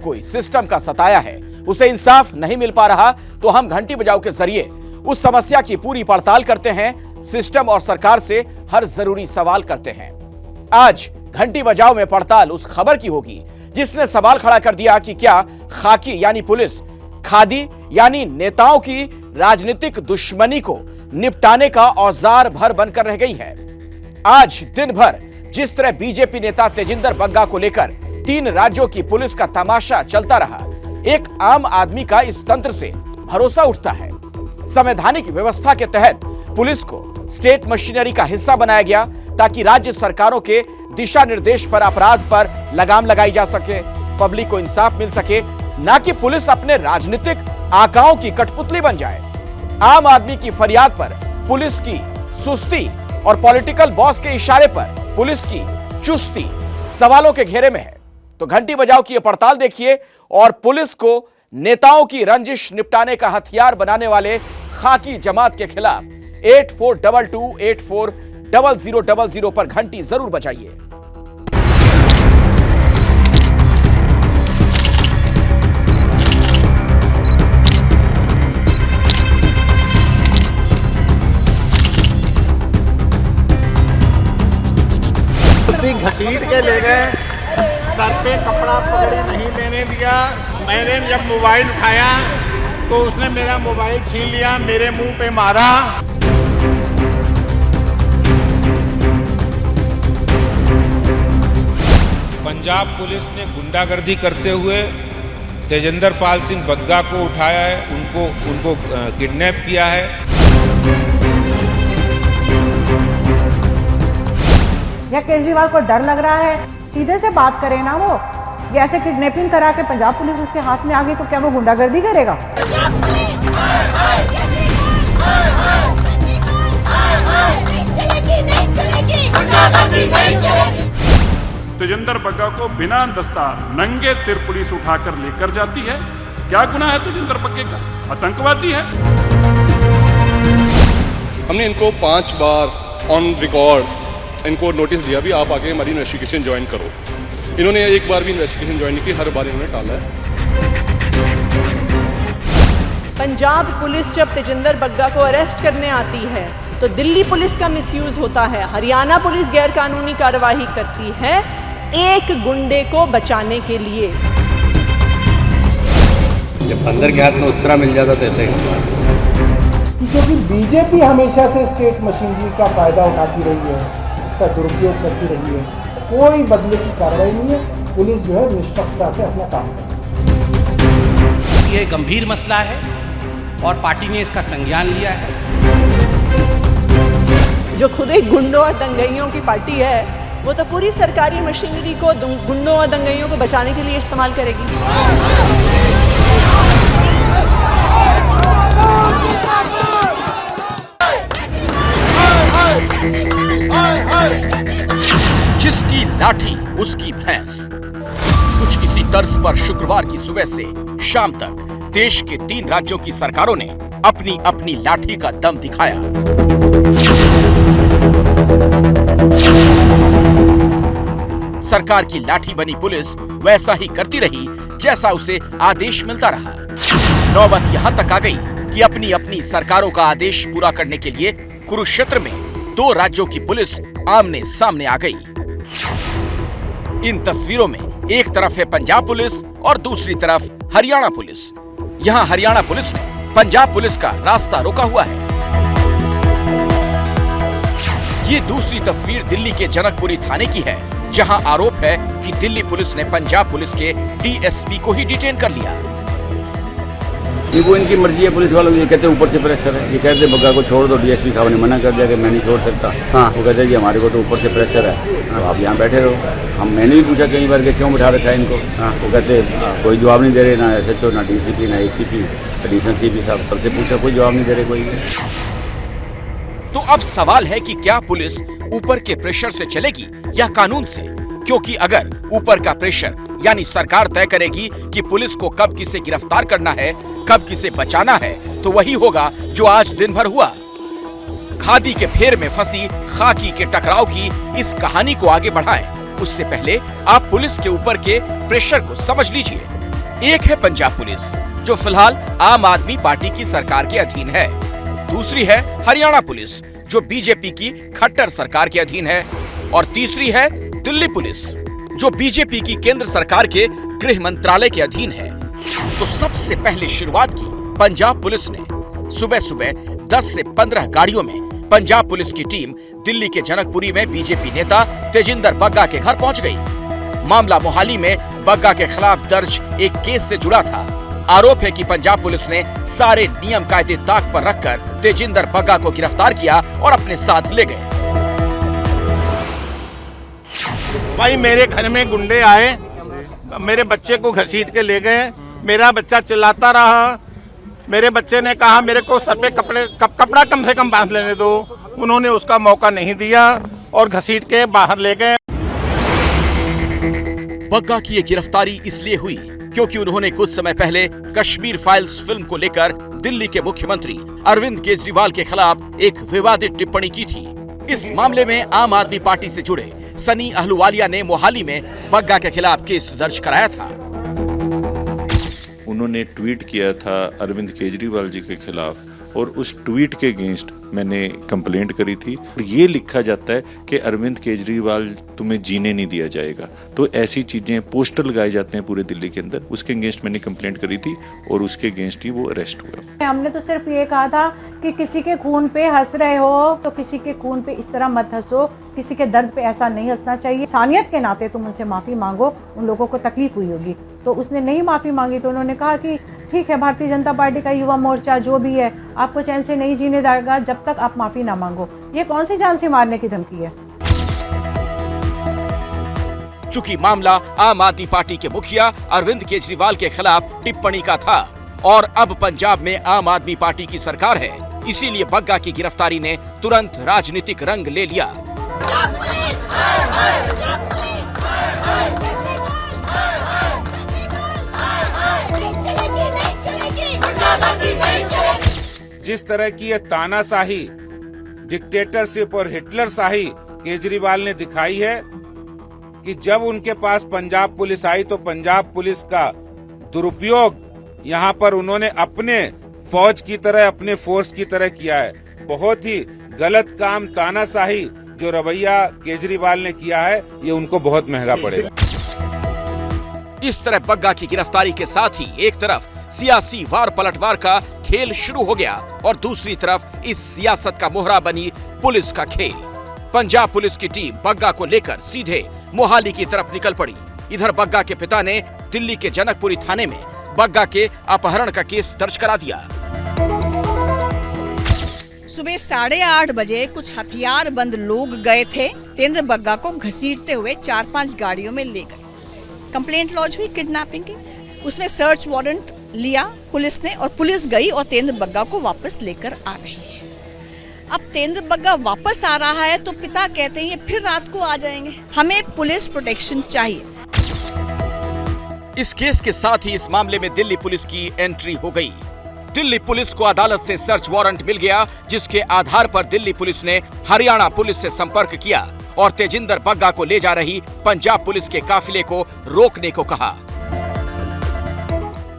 कोई सिस्टम का सताया है, उसे इंसाफ नहीं मिल पा रहा, तो हम घंटी बजाओ के जरिए उस समस्या की पूरी पड़ताल करते हैं, सिस्टम और सरकार से हर जरूरी सवाल करते हैं। आज घंटी बजाओ में पड़ताल उस खबर की होगी जिसने सवाल खड़ा कर दिया कि क्या खाकी यानी पुलिस खादी यानी नेताओं की राजनीतिक दुश्मनी को निपटाने का औजार भर बनकर रह गई है। आज दिन भर जिस तरह बीजेपी नेता तेजिंदर बग्गा को लेकर 3 राज्यों की पुलिस का तमाशा चलता रहा, एक आम आदमी का इस तंत्र से भरोसा उठता है। संवैधानिक व्यवस्था के तहत पुलिस को स्टेट मशीनरी का हिस्सा बनाया गया ताकि राज्य सरकारों के दिशा निर्देश पर अपराध पर लगाम लगाई जा सके, पब्लिक को इंसाफ मिल सके, ना कि पुलिस अपने राजनीतिक आकाओं की कठपुतली बन जाए। आम आदमी की फरियाद पर पुलिस की सुस्ती और पॉलिटिकल बॉस के इशारे पर पुलिस की चुस्ती सवालों के घेरे में है। तो घंटी बजाओ की यह पड़ताल देखिए और पुलिस को नेताओं की रंजिश निपटाने का हथियार बनाने वाले खाकी जमात के खिलाफ 8422840000 पर घंटी जरूर बजाइए। घसीट के ले गए, सर पे कपड़ा पकड़े नहीं लेने दिया। मैंने जब मोबाइल उठाया तो उसने मेरा मोबाइल छीन लिया, मेरे मुंह पे मारा। पंजाब पुलिस ने गुंडागर्दी करते हुए तेजिंदर पाल सिंह बग्गा को उठाया है, उनको किडनैप किया है। या केजरीवाल को डर लग रहा है, सीधे से बात करें ना वो। ये ऐसे किडनैपिंग करा के पंजाब पुलिस उसके हाथ में आ गई तो क्या वो गुंडागर्दी करेगा? तेजिंदर बग्गा को बिना दस्तार नंगे सिर पुलिस उठाकर लेकर जाती है। क्या गुनाह है तेजिंदर बग्गे का? आतंकवादी है। हमने इनको 5 बार ऑन रिकॉर्ड इनको नोटिस दिया भी आप आगे हमारी इन्वेस्टिगेशन ज्वाइन करो। इन्होंने एक बार भी इन्वेस्टिगेशन ज्वाइन नहीं की, हर बार इन्होंने टाला है। पंजाब पुलिस जब तेजिंदर बग्गा को अरेस्ट करने आती है तो दिल्ली पुलिस का मिसयूज होता है, हरियाणा पुलिस गैरकानूनी कार्यवाही करती है एक गुंडे को बचाने के लिए। जब अंदर के हाथ में उस तरह मिल जाता तो ऐसा ही। क्योंकि बीजेपी हमेशा से स्टेट मशीनरी का फायदा उठाती रही है, इसका दुरुपयोग करती रही है। कोई बदले की कार्रवाई नहीं है। पुलिस जो है निष्पक्षता से अपना काम करती है। ये गंभीर मसला है और पार्टी ने इसका संज्ञान लिया है। जो खुद एक गुंडों और दंगइयों की पार्टी है, वो तो पूरी सरकारी मशीनरी को गुंडों और दंगइयों को बचाने के लिए इस्तेमाल करेगी। जिसकी लाठी उसकी भैंस, कुछ इसी तर्ज पर शुक्रवार की सुबह से शाम तक देश के 3 राज्यों की सरकारों ने अपनी अपनी लाठी का दम दिखाया। सरकार की लाठी बनी पुलिस वैसा ही करती रही जैसा उसे आदेश मिलता रहा। नौबत यहां तक आ गई कि अपनी अपनी सरकारों का आदेश पूरा करने के लिए कुरुक्षेत्र में 2 राज्यों की पुलिस आमने सामने आ गई। इन तस्वीरों में एक तरफ है पंजाब पुलिस और दूसरी तरफ हरियाणा पुलिस। यहां हरियाणा पुलिस ने पंजाब पुलिस का रास्ता रोका हुआ है। ये दूसरी तस्वीर दिल्ली के जनकपुरी थाने की है, जहां आरोप है कि दिल्ली पुलिस ने पंजाब पुलिस के डीएसपी को ही डिटेन कर लिया। ये वो इनकी मर्जी है पुलिस वालों की, कहते हैं ऊपर से प्रेशर है। ये कहते हैं बग्गा को छोड़ दो, डीएसपी साहब ने मना कर दिया कि मैं नहीं छोड़ सकता। हाँ। वो कहते हैं कि हमारे को तो ऊपर से प्रेशर है, तो आप यहाँ बैठे रहो। मैंने भी पूछा कई बार कि क्यों बिठा रखा है इनको। हाँ। वो कहते कोई जवाब नहीं दे रहे, ना एसएचओ, ना डीसीपी, ना एसीपी, एडिशनल सीपी साहब, सबसे पूछा कोई जवाब नहीं दे रहे कोई। तो अब सवाल है कि क्या पुलिस ऊपर के प्रेशर से चलेगी या कानून से? क्योंकि अगर ऊपर का प्रेशर यानी सरकार तय करेगी कि पुलिस को कब किसे गिरफ्तार करना है, कब किसे बचाना है, तो वही होगा जो आज दिन भर हुआ। खादी के फेर में फंसी खाकी के टकराव की इस कहानी को आगे बढ़ाएं, उससे पहले आप पुलिस के ऊपर के प्रेशर को समझ लीजिए। एक है पंजाब पुलिस, जो फिलहाल आम आदमी पार्टी की सरकार के अधीन है। दूसरी है हरियाणा पुलिस, जो बीजेपी की खट्टर सरकार के अधीन है। और तीसरी है दिल्ली पुलिस, जो बीजेपी की केंद्र सरकार के गृह मंत्रालय के अधीन है। तो सबसे पहले शुरुआत की पंजाब पुलिस ने। सुबह सुबह 10 से 15 गाड़ियों में पंजाब पुलिस की टीम दिल्ली के जनकपुरी में बीजेपी नेता तेजिंदर बग्गा के घर पहुंच गई। मामला मोहाली में बग्गा के खिलाफ दर्ज एक केस से जुड़ा था। आरोप है कि पंजाब पुलिस ने सारे नियम कायदे ताक पर रखकर तेजिंदर बग्गा को गिरफ्तार किया और अपने साथ ले गए। भाई मेरे घर में गुंडे आए, मेरे बच्चे को घसीट के ले गए। मेरा बच्चा चिल्लाता रहा। मेरे बच्चे ने कहा मेरे को सर पे कपड़ा कम से कम बांध लेने दो। उन्होंने उसका मौका नहीं दिया और घसीट के बाहर ले गए। बग्गा की ये गिरफ्तारी इसलिए हुई क्योंकि उन्होंने कुछ समय पहले कश्मीर फाइल्स फिल्म को लेकर दिल्ली के मुख्यमंत्री अरविंद केजरीवाल के खिलाफ एक विवादित टिप्पणी की थी। इस मामले में आम आदमी पार्टी से जुड़े सनी अहलूवालिया ने मोहाली में बग्गा के खिलाफ केस दर्ज कराया था। उन्होंने ट्वीट किया था अरविंद केजरीवाल जी के खिलाफ और उस ट्वीट के अगेंस्ट मैंने कंप्लेंट करी थी। ये लिखा जाता है कि अरविंद केजरीवाल तुम्हें जीने नहीं दिया जाएगा। तो ऐसी चीजें पोस्टर लगाए जाते हैं पूरे दिल्ली के अंदर। उसके अगेंस्ट मैंने कंप्लेंट करी थी और उसके अगेंस्ट ही वो अरेस्ट हुआ। हमने तो सिर्फ ये कहा था कि किसी के खून पे हंस रहे हो तो किसी के खून पे इस तरह मत हंसो, किसी के दर्द पे ऐसा नहीं हंसना चाहिए। इंसानियत के नाते तुम उनसे माफी मांगो, उन लोगों को तकलीफ हुई होगी। तो उसने नहीं माफी मांगी तो उन्होंने कहा कि ठीक है, भारतीय जनता पार्टी का युवा मोर्चा जो भी है आपको चैन से नहीं जीने देगा जब तक आप माफी ना मांगो। ये कौन सी जान से मारने की धमकी है? चूंकि मामला आम आदमी पार्टी के मुखिया अरविंद केजरीवाल के खिलाफ टिप्पणी का था और अब पंजाब में आम आदमी पार्टी की सरकार है, इसीलिए बग्गा की गिरफ्तारी ने तुरंत राजनीतिक रंग ले लिया। जिस तरह की ये तानाशाही, डिक्टेटरशिप और हिटलरशाही केजरीवाल ने दिखाई है कि जब उनके पास पंजाब पुलिस आई तो पंजाब पुलिस का दुरुपयोग यहाँ पर उन्होंने अपने फौज की तरह, अपने फोर्स की तरह किया है। बहुत ही गलत काम, तानाशाही जो रवैया केजरीवाल ने किया है, ये उनको बहुत महंगा पड़ेगा। इस तरह बग्गा की गिरफ्तारी के साथ ही एक तरफ सियासी वार पलटवार का खेल शुरू हो गया और दूसरी तरफ इस सियासत का मोहरा बनी पुलिस का खेल। पंजाब पुलिस की टीम बग्गा को लेकर सीधे मोहाली की तरफ निकल पड़ी। इधर बग्गा के पिता ने दिल्ली के जनकपुरी थाने में बग्गा के अपहरण का केस दर्ज करा दिया। सुबह 8:30 बजे कुछ हथियारबंद लोग गए थे, तेंद्र बग्गा को घसीटते हुए 4-5 गाड़ियों में ले गए। कंप्लेंट लॉन्च हुई किडनैपिंग की, उसमें सर्च वारंट लिया पुलिस ने और पुलिस गई और तेंद्र बग्गा को वापस लेकर आ रही है। अब तेंद्र बग्गा वापस आ रहा है तो पिता कहते हैं ये फिर रात को आ जाएंगे, हमें पुलिस प्रोटेक्शन चाहिए। इस केस के साथ ही इस मामले में दिल्ली पुलिस की एंट्री हो गई। दिल्ली पुलिस को अदालत से सर्च वारंट मिल गया, जिसके आधार पर दिल्ली पुलिस ने हरियाणा पुलिस से संपर्क किया और तेजिंदर बग्गा को ले जा रही पंजाब पुलिस के काफिले को रोकने को कहा।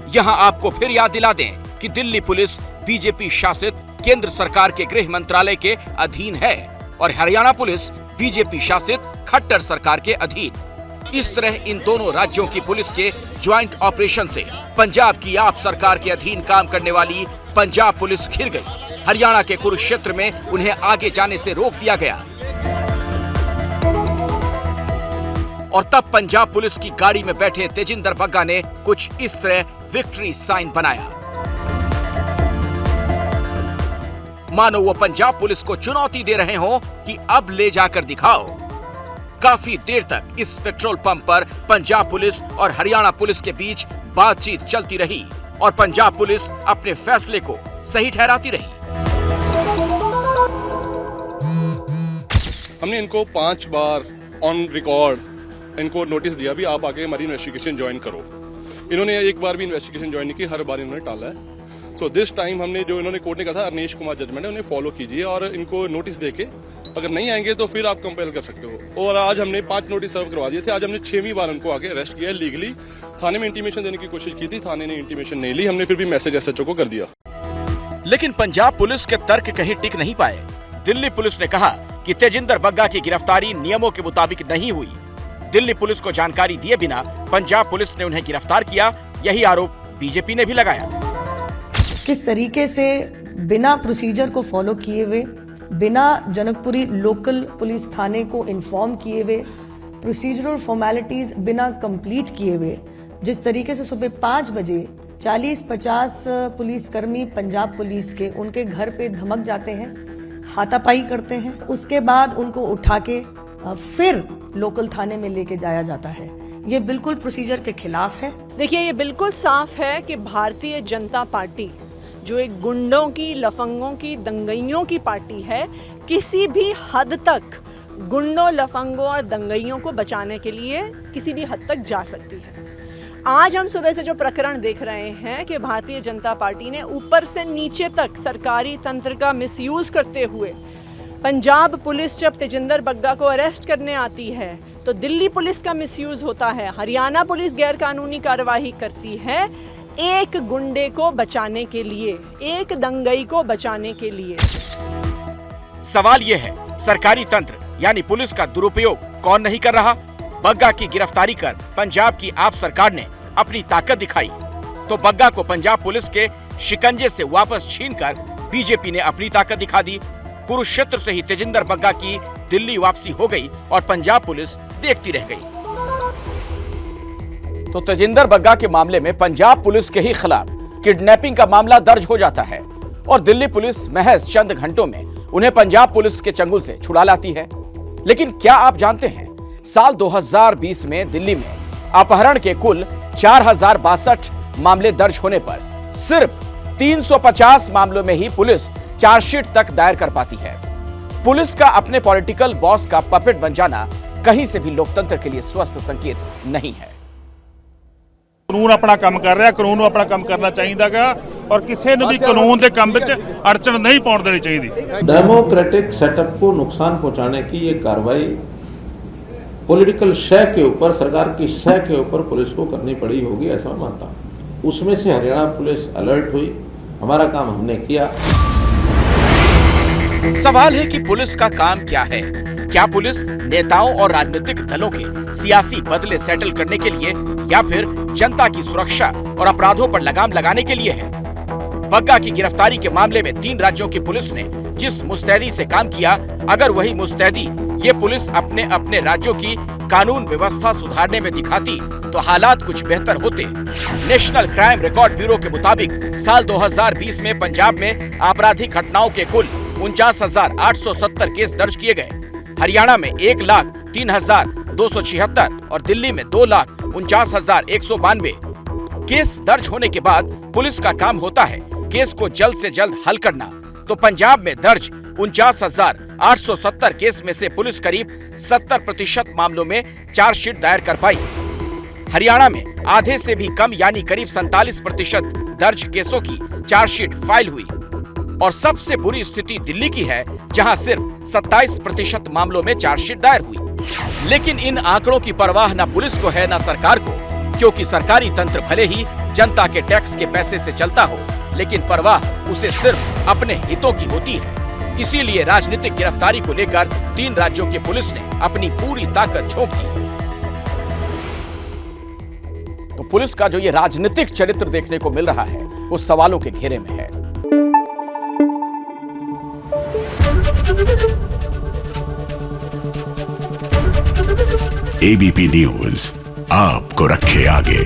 यहां आपको फिर याद दिला दें कि दिल्ली पुलिस बीजेपी शासित केंद्र सरकार के गृह मंत्रालय के अधीन है और हरियाणा पुलिस बीजेपी शासित खट्टर सरकार के अधीन। इस तरह इन दोनों राज्यों की पुलिस के ज्वाइंट ऑपरेशन से पंजाब की आप सरकार के अधीन काम करने वाली पंजाब पुलिस घिर गई। हरियाणा के कुरुक्षेत्र में उन्हें आगे जाने से रोक दिया गया और तब पंजाब पुलिस की गाड़ी में बैठे तेजिंदर बग्गा ने कुछ इस तरह विक्ट्री साइन बनाया, मानो वो पंजाब पुलिस को चुनौती दे रहे हों कि अब ले जाकर दिखाओ। काफी देर तक इस पेट्रोल पंप पर पंजाब पुलिस और हरियाणा पुलिस के बीच बातचीत चलती रही और पंजाब पुलिस अपने फैसले को सही ठहराती रही। हमने इनको 5 बार ऑन रिकॉर्ड इनको नोटिस दिया भी आप आके हमारी इन्वेस्टिगेशन ज्वाइन करो। इन्होंने एक बार भी इन्वेस्टिगेशन ज्वाइन नहीं की, हर बार इन्होंने टाला है। तो दिस टाइम हमने जो इन्होंने कोर्ट ने कहा था अरनेश कुमार जजमेंट है उन्हें फॉलो कीजिए और इनको नोटिस देके अगर नहीं आएंगे तो फिर आप कंपेल कर सकते हो। और आज हमने 5 नोटिस सर्व करवा दिए थे। आज हमने 6वीं बार उनको आगे अरेस्ट किया है लीगली। थाने में इंटीमेशन देने की कोशिश की थी, थाने ने इंटीमेशन नहीं ली, हमने फिर भी मैसेज एसएचओ को कर दिया। लेकिन पंजाब पुलिस के तर्क कहीं टिक नहीं पाए। दिल्ली पुलिस ने कहा कि तेजिंदर बग्गा की गिरफ्तारी नियमों के मुताबिक नहीं हुई। दिल्ली पुलिस को जानकारी दिए बिना पंजाब पुलिस ने उन्हें गिरफ्तार किया, यही आरोप बीजेपी ने भी लगाया। किस तरीके से बिना प्रोसीजर को फॉलो किए हुए, बिना जनकपुरी लोकल पुलिस थाने को इन्फॉर्म किए हुए, प्रोसीजरल फॉर्मेलिटीज बिना कंप्लीट किए हुए, जिस तरीके से सुबह 5 बजे 40-50 पुलिसकर्मी पंजाब पुलिस के उनके घर पे धमक जाते हैं, हाथापाई करते हैं, उसके बाद उनको उठा के फिर लोकल थाने में लेके जाया जाता है, ये बिल्कुल प्रोसीजर के खिलाफ है। देखिए, ये बिल्कुल साफ है कि भारतीय जनता पार्टी जो एक गुंडों की, लफंगों की, दंगइयों की पार्टी है, किसी भी हद तक गुंडों, लफंगों और दंगइयों को बचाने के लिए किसी भी हद तक जा सकती है। आज हम सुबह से जो प्रकरण देख रहे हैं कि भारतीय जनता पार्टी ने ऊपर से नीचे तक सरकारी तंत्र का मिसयूज करते हुए पंजाब पुलिस जब तेजिंदर बग्गा को अरेस्ट करने आती है तो दिल्ली पुलिस का मिसयूज होता है, हरियाणा पुलिस गैर कानूनी कार्रवाई करती है एक गुंडे को बचाने के लिए, एक दंगई को बचाने के लिए। सवाल यह है, सरकारी तंत्र यानी पुलिस का दुरुपयोग कौन नहीं कर रहा? बग्गा की गिरफ्तारी कर पंजाब की आप सरकार ने अपनी ताकत दिखाई, तो बग्गा को पंजाब पुलिस के शिकंजे से वापस छीनकर बीजेपी ने अपनी ताकत दिखा दी। कुरुक्षेत्र से ही तेजिंदर बग्गा की दिल्ली वापसी हो गई और पंजाब पुलिस देखती रह गई। तो तेजिंदर बग्गा के मामले में पंजाब पुलिस के ही खिलाफ किडनैपिंग का मामला दर्ज हो जाता है और दिल्ली पुलिस महज चंद घंटों में उन्हें पंजाब पुलिस के चंगुल से छुड़ा लाती है। लेकिन क्या आप जानते हैं, साल 2020 में दिल्ली में अपहरण के कुल 4062 मामले दर्ज होने पर सिर्फ 350 मामलों में ही पुलिस चार्जशीट तक दायर कर पाती है। पुलिस का अपने पॉलिटिकल बॉस का पपेट बन जाना कहीं से भी लोकतंत्र के लिए स्वस्थ संकेत नहीं है। ਕਾਨੂੰਨ ਆਪਣਾ ਕੰਮ ਕਰ ਰਿਹਾ, ਕਾਨੂੰਨ ਨੂੰ ਆਪਣਾ ਕੰਮ ਕਰਨਾ ਚਾਹੀਦਾਗਾ ਔਰ ਕਿਸੇ ਨੂੰ ਵੀ ਕਾਨੂੰਨ ਦੇ ਕੰਮ ਵਿੱਚ ਅੜਚਣ ਨਹੀਂ ਪਾਉਣ ਦੇਣੀ ਚਾਹੀਦੀ। डेमोक्रेटिक सेटअप को नुकसान पहुंचाने की ये कार्रवाई पॉलिटिकल शय के ऊपर, सरकार की शय के ऊपर पुलिस को करनी पड़ी होगी, ऐसा मानता हूं। उसमें से हरियाणा पुलिस अलर्ट हुई, हमारा काम हमने किया। सवाल है कि पुलिस का काम क्या है? क्या पुलिस नेताओं और राजनीतिक दलों के सियासी बदले सेटल करने के लिए या फिर जनता की सुरक्षा और अपराधों पर लगाम लगाने के लिए है? बग्गा की गिरफ्तारी के मामले में 3 राज्यों की पुलिस ने जिस मुस्तैदी से काम किया, अगर वही मुस्तैदी ये पुलिस अपने अपने राज्यों की कानून व्यवस्था सुधारने में दिखाती तो हालात कुछ बेहतर होते। नेशनल क्राइम रिकॉर्ड ब्यूरो के मुताबिक साल 2020 में पंजाब में आपराधिक घटनाओं के कुल 49,870 केस दर्ज किए गए। हरियाणा में 1,03,276 और दिल्ली में 2,49,192 केस दर्ज होने के बाद पुलिस का काम होता है केस को जल्द से जल्द हल करना। तो पंजाब में दर्ज 49,870 केस में से पुलिस करीब 70% मामलों में चार्जशीट दायर कर पाई। हरियाणा में आधे से भी कम यानी करीब 47% दर्ज केसों की चार्जशीट फाइल हुई और सबसे बुरी स्थिति दिल्ली की है, जहां सिर्फ 27% मामलों में चार्जशीट दायर हुई। लेकिन इन आंकड़ों की परवाह न पुलिस को है न सरकार को, क्योंकि सरकारी तंत्र भले ही जनता के टैक्स के पैसे से चलता हो, लेकिन परवाह उसे सिर्फ अपने हितों की होती है। इसीलिए राजनीतिक गिरफ्तारी को लेकर 3 राज्यों की पुलिस ने अपनी पूरी ताकत झोंक दी। तो पुलिस का जो ये राजनीतिक चरित्र देखने को मिल रहा है, वो सवालों के घेरे में है। एबीपी न्यूज आपको रखे आगे।